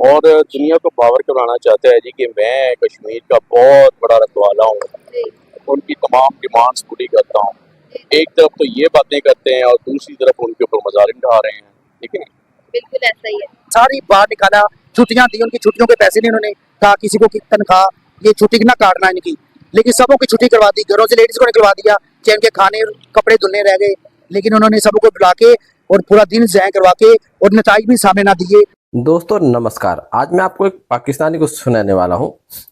और दुनिया को बावर करवाना चाहता है जी कि मैं कश्मीर का बहुत बड़ा रखवाला हूँ, जी उनकी तमाम डिमांड्स पूरी करता हूँ। जी एक तरफ तो ये बातें करते हैं और दूसरी तरफ उनके ऊपर मजालिम ढा रहे हैं, ठीक है। बिल्कुल ऐसा ही है। सारी बाहर निकाला, छुट्टियां दी, उनकी छुट्टियों के पैसे नहीं, उन्होंने कहा किसी को की तनख्वाह, ये छुट्टी ना काटना इनकी, लेकिन सबों की छुट्टी करवा दी, घरों से लेडीज को निकलवा दिया, चाहे उनके खाने कपड़े धुलने रह गए, लेकिन उन्होंने सबको बुला के और पूरा दिन ज़ाया करवा के और नताइज भी सामने ना दिए। दोस्तों नमस्कार, आज मैं आपको एक पाकिस्तानी को सुनाने वाला हूं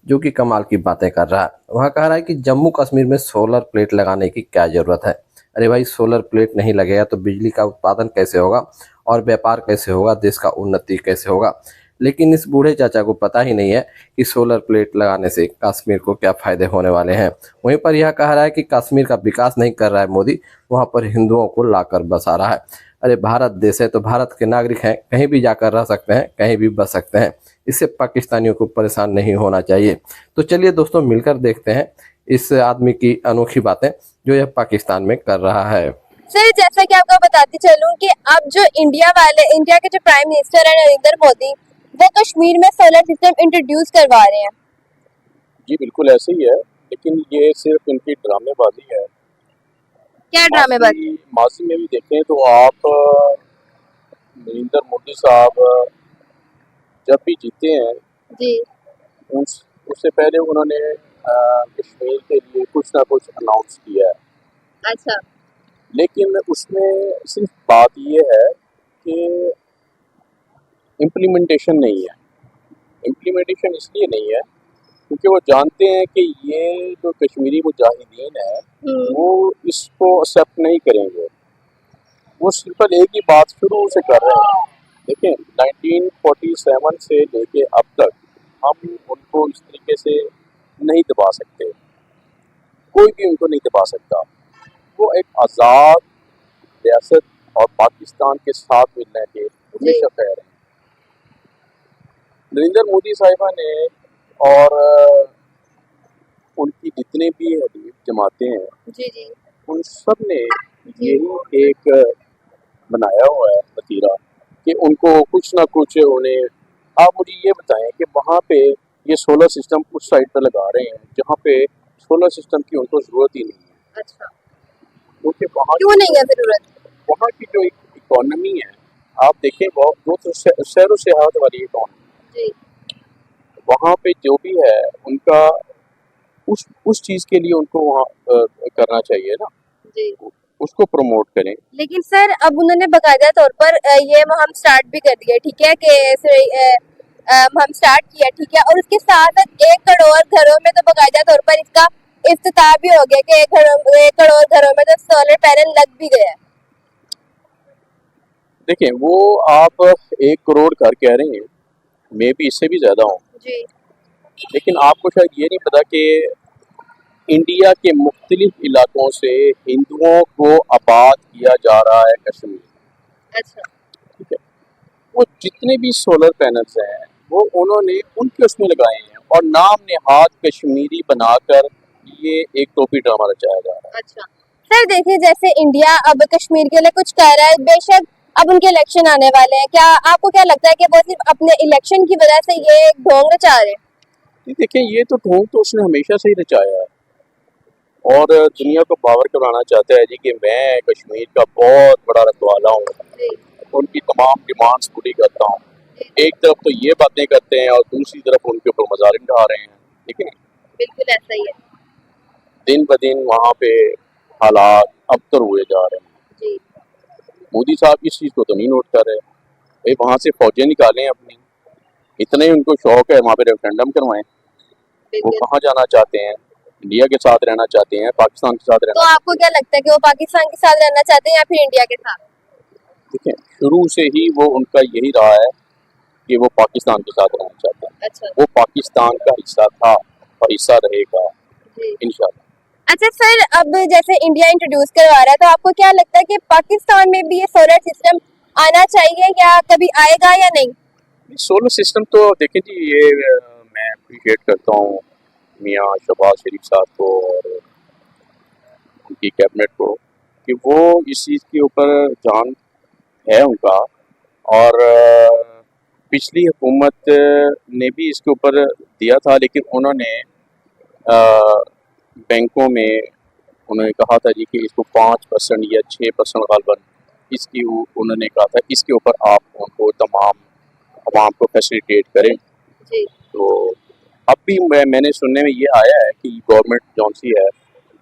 जो कि कमाल की बातें कर रहा है। वह कह रहा है कि जम्मू कश्मीर में सोलर प्लेट लगाने की क्या ज़रूरत है। अरे भाई, सोलर प्लेट नहीं लगेगा तो बिजली का उत्पादन कैसे होगा और व्यापार कैसे होगा, देश का उन्नति कैसे होगा। लेकिन इस बूढ़े चाचा को पता ही नहीं है कि सोलर प्लेट लगाने से कश्मीर को क्या फ़ायदे होने वाले हैं। वहीं पर यह कह रहा है कि कश्मीर का विकास नहीं कर रहा है मोदी, वहाँ पर हिंदुओं को लाकर बसा रहा है। अरे भारत देश है तो भारत के नागरिक हैं, कहीं भी जाकर रह सकते हैं, कहीं भी बस सकते हैं। इससे पाकिस्तानियों को परेशान नहीं होना चाहिए। तो चलिए दोस्तों, मिलकर देखते हैं इस आदमी की अनोखी बातें जो यह पाकिस्तान में कर रहा है। सर जैसा कि आपको बताती चलूं कि अब जो इंडिया के जो प्राइम मिनिस्टर है नरेंद्र मोदी, वो कश्मीर में सोलर सिस्टम इंट्रोड्यूस करवा रहे हैं। जी बिल्कुल ऐसे ही है, लेकिन ये सिर्फ इनकी ड्रामेबाजी है। क्या ड्रामेबाजी? माजी में भी देखें तो आप नरेंद्र मोदी साहब जब भी जीते हैं जी उससे पहले उन्होंने कश्मीर के लिए कुछ ना कुछ अनाउंस किया है, अच्छा लेकिन उसमें सिर्फ बात ये है कि इम्प्लीमेंटेशन नहीं है। इम्प्लीमेंटेशन इसलिए नहीं है क्योंकि वो जानते हैं कि ये जो कश्मीरी मुजाहिदीन है वो इसको एक्सेप्ट नहीं करेंगे। वो सिंपल एक ही बात शुरू से कर रहे हैं। देखिए 1947 से लेके अब तक हम उनको इस तरीके से नहीं दबा सकते, कोई भी उनको नहीं दबा सकता। वो एक आज़ाद रियासत और पाकिस्तान के साथ मिलने के हमेशा खैर हैं। नरेंद्र मोदी साहिबा ने और उनकी जितने भी हदीफ जमातें हैं, जी जी उन सब ने यही एक बनाया हुआ है वतीरा कि उनको कुछ ना कुछ उन्हें। आप मुझे ये बताएं कि वहाँ पे ये सोलर सिस्टम उस साइड पर लगा रहे हैं जहाँ पे सोलर सिस्टम की उनको ज़रूरत ही नहीं है, अच्छा क्योंकि वहाँ क्यों नहीं है जरूरत? वहाँ की जो इकोनॉमी है, आप देखें वो तो सैर व सियाहत वाली इकोनॉमी, जी वहाँ पे जो भी है उनका उस चीज़ के लिए उनको वहाँ करना चाहिए ना, जी उसको प्रमोट करें। लेकिन सर अब उन्होंने बाकायदा तौर पर ये मुहिम स्टार्ट भी कर दिया, ठीक है कि हम स्टार्ट किया, ठीक है, और उसके साथ साथ 1 करोड़ घरों में तो बाकायदा तौर पर इसका इफ्तिताह भी हो गया कि 1 करोड़ घरों में तो सोलर पैनल लग भी गया। देखें वो आप 1 करोड़ घर कह रहे हैं, मे भी इससे भी ज़्यादा हो, जी लेकिन आपको शायद ये नहीं पता कि इंडिया के मुख्तलिफ इलाकों से हिंदुओं को आबाद किया जा रहा है कश्मीर, अच्छा ठीक है। वो जितने भी सोलर पैनल्स हैं वो उन्होंने उनके उसमें लगाए हैं और नाम नेहाद कश्मीरी बनाकर ये एक टोपी ड्रामा रचाया जा रहा है। अच्छा सर देखिए, जैसे इंडिया अब कश्मीर के लिए कुछ कर रहा है, बेशक अब उनके इलेक्शन आने वाले हैं, क्या आपको क्या लगता है कि वो सिर्फ अपने इलेक्शन की वजह से ये ढोंग रचा रहे हैं? देखें ये तो ढोंग तो उसने हमेशा से ही रचाया है और दुनिया को बावर कराना चाहता है जी कि मैं कश्मीर का बहुत बड़ा रखवाला हूँ, जी उनकी तमाम डिमांड्स पूरी करता हूँ। एक तरफ तो ये बातें करते हैं और दूसरी तरफ उनके ऊपर मजालिम ढा रहे हैं, ठीक है। बिल्कुल ऐसा ही है। दिन ब दिन वहाँ पे हालात अबतर हुए जा रहे हैं। जी मोदी साहब इस चीज़ को तो नहीं नोट कर रहे। भाई वहाँ से फौजें निकालें अपनी, इतने उनको शौक है वहाँ पे रेफरेंडम करवाएं। वो बिल्कुल। कहाँ जाना चाहते हैं? इंडिया के साथ रहना चाहते हैं, पाकिस्तान के साथ तो रहना। आपको क्या लगता है कि वो पाकिस्तान के साथ रहना चाहते हैं या फिर इंडिया के साथ? देखिए शुरू से ही वो उनका यही रहा है कि वो पाकिस्तान के साथ रहना चाहते हैं। अच्छा वो पाकिस्तान का हिस्सा था और हिस्सा रहेगा जी इंशाल्लाह। अच्छा सर, अब जैसे इंडिया इंट्रोड्यूस करवा रहा है, तो आपको क्या लगता है कि पाकिस्तान में भी ये सोलर सिस्टम आना चाहिए या कभी आएगा या नहीं? सोलर सिस्टम तो देखें जी, ये मैं अप्रिशिएट करता हूँ मियाँ शहबाज शरीफ साहब को और उनकी कैबिनेट को कि वो इस चीज़ के ऊपर जान है उनका। और पिछली हुकूमत ने भी इसके ऊपर दिया था, लेकिन उन्होंने बैंकों में उन्होंने कहा था जी कि इसको 5% या 6% गालबन इसकी उन्होंने कहा था इसके ऊपर आप उनको तमाम आवाम को फैसिलिटेट करें। जी तो अब भी मैंने सुनने में ये आया है कि गवर्नमेंट जौन सी है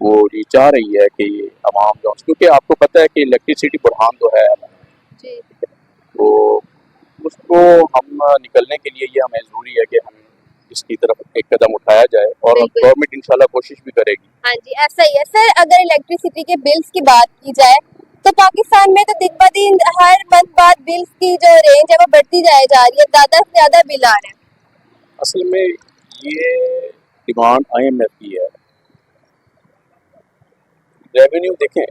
वो ये चाह रही है कि आवाम जौन, क्योंकि आपको पता है कि इलेक्ट्रिसिटी बुरहान तो है, जी तो उसको हम निकलने के लिए ये हमें ज़रूरी है कि हम इसकी तरफ एक कदम उठाया जाए और बिल्कुल। गवर्नमेंट इंशाल्लाह कोशिश भी करेगी। हाँ जी, ऐसा ही है सर। अगर इलेक्ट्रिसिटी के बिल्स की बात की जाए तो पाकिस्तान में तो दिन ब दिन हर मंथ बाद बिल्स की जो रेंज है वो बढ़ती जा रही है, ज़्यादा से ज़्यादा बिल आ रहे हैं। असल में ये डिमांड IMF की है। रेवेन्यू देखें,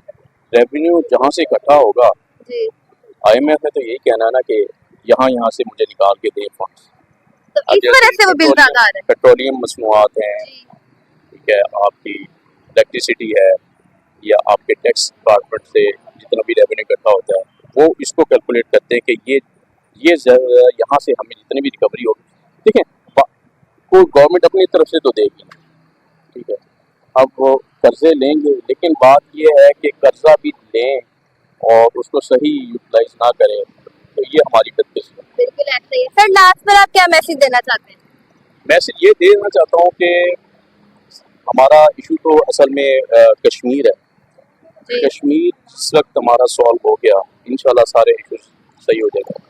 रेवेन्यू जहाँ से इकट्ठा होगा, जी IMF ने तो यही कहना है ना कि यहाँ से मुझे निकाल के दें फंड्स। तो इस वजह से वो बिल ज़्यादा आ रहे हैं। पेट्रोलियम मसनूआत हैं, जी ठीक है, आपकी इलेक्ट्रिसिटी है या आपके टैक्स डिपार्टमेंट से जितना भी रेवेन्यू इकट्ठा होता है वो इसको कैलकुलेट करते हैं कि ये यहाँ से हमें जितनी भी रिकवरी होगी, ठीक है, कोई गवर्नमेंट अपनी तरफ से तो देगी, ठीक है। अब वो कर्जे लेंगे, लेकिन बात ये है कि कर्जा भी लें और उसको सही यूटिलाइज ना करें, तो ये हमारी बदकिस्मती है। बिल्कुल ऐसा ही है सर। लास्ट पर आप क्या मैसेज देना चाहते हैं? मैं सिर्फ ये देना चाहता हूँ कि हमारा इशू तो असल में कश्मीर है। जी कश्मीर जिस वक्त हमारा सॉल्व हो गया, इंशाल्लाह सारे इश्यूज सही हो जाएगा।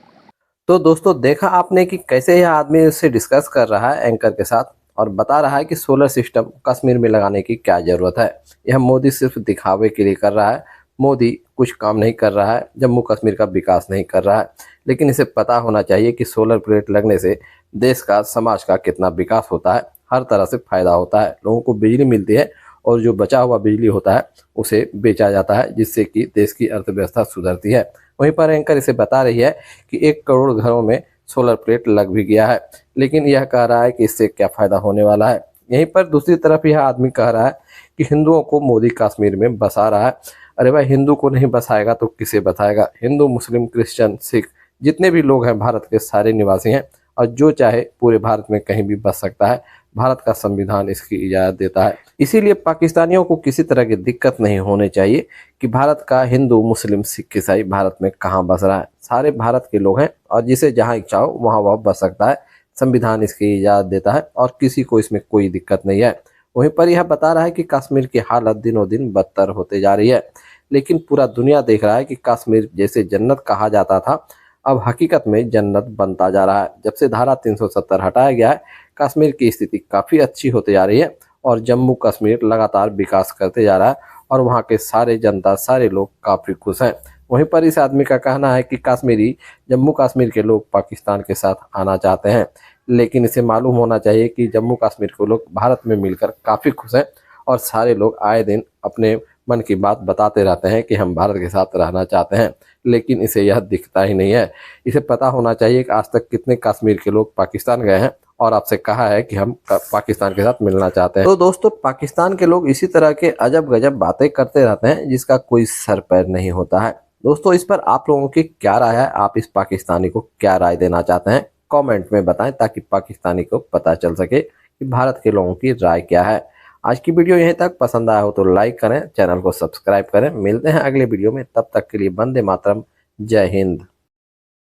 तो दोस्तों देखा आपने कि कैसे यह आदमी उससे डिस्कस कर रहा है एंकर के साथ और बता रहा है कि सोलर सिस्टम कश्मीर में लगाने की क्या ज़रूरत है। यह मोदी सिर्फ दिखावे के लिए कर रहा है। मोदी कुछ काम नहीं कर रहा है, जम्मू कश्मीर का विकास नहीं कर रहा है। लेकिन इसे पता होना चाहिए कि सोलर प्लेट लगने से देश का, समाज का कितना विकास होता है, हर तरह से फ़ायदा होता है। लोगों को बिजली मिलती है और जो बचा हुआ बिजली होता है उसे बेचा जाता है, जिससे कि देश की अर्थव्यवस्था सुधरती है। वहीं पर एंकर इसे बता रही है कि 1 करोड़ घरों में सोलर प्लेट लग भी गया है, लेकिन यह कह रहा है कि इससे क्या फ़ायदा होने वाला है। यहीं पर दूसरी तरफ यह आदमी कह रहा है कि हिंदुओं को मोदी कश्मीर में बसा रहा है। अरे भाई, हिंदू को नहीं बसाएगा तो किसे बसाएगा? हिंदू, मुस्लिम, क्रिश्चियन, सिख जितने भी लोग हैं भारत के सारे निवासी हैं और जो चाहे पूरे भारत में कहीं भी बस सकता है। भारत का संविधान इसकी इजाज़त देता है। इसीलिए पाकिस्तानियों को किसी तरह की दिक्कत नहीं होनी चाहिए कि भारत का हिंदू, मुस्लिम, सिख, ईसाई भारत में कहाँ बस रहा है। सारे भारत के लोग हैं और जिसे जहाँ इच्छा हो वहाँ वह बस सकता है। संविधान इसकी इजाज़त देता है और किसी को इसमें कोई दिक्कत नहीं है। वहीं पर यह बता रहा है कि कश्मीर की हालत दिनों दिन बदतर होते जा रही है, लेकिन पूरा दुनिया देख रहा है कि कश्मीर जैसे जन्नत कहा जाता था, अब हकीकत में जन्नत बनता जा रहा है। जब से धारा 370 हटाया गया है, कश्मीर की स्थिति काफ़ी अच्छी होती जा रही है और जम्मू कश्मीर लगातार विकास करते जा रहा है और वहाँ के सारे जनता, सारे लोग काफ़ी खुश हैं। वहीं पर इस आदमी का कहना है कि कश्मीरी, जम्मू कश्मीर के लोग पाकिस्तान के साथ आना चाहते हैं, लेकिन इसे मालूम होना चाहिए कि जम्मू कश्मीर के लोग भारत में मिलकर काफ़ी खुश हैं और सारे लोग आए दिन अपने मन की बात बताते रहते हैं कि हम भारत के साथ रहना चाहते हैं, लेकिन इसे यह दिखता ही नहीं है। इसे पता होना चाहिए कि आज तक कितने कश्मीर के लोग पाकिस्तान गए हैं और आपसे कहा है कि हम पाकिस्तान के साथ मिलना चाहते हैं। तो दोस्तों, पाकिस्तान के लोग इसी तरह के अजब गजब बातें करते रहते हैं जिसका कोई सर पैर नहीं होता है। दोस्तों, इस पर आप लोगों की क्या राय है? आप इस पाकिस्तानी को क्या राय देना चाहते हैं? कमेंट में बताएं ताकि पाकिस्तानी को पता चल सके कि भारत के लोगों की राय क्या है। आज की वीडियो यहीं तक। पसंद आया हो तो लाइक करें, चैनल को सब्सक्राइब करें। मिलते हैं अगले वीडियो में, तब तक के लिए वंदे मातरम, जय हिंद।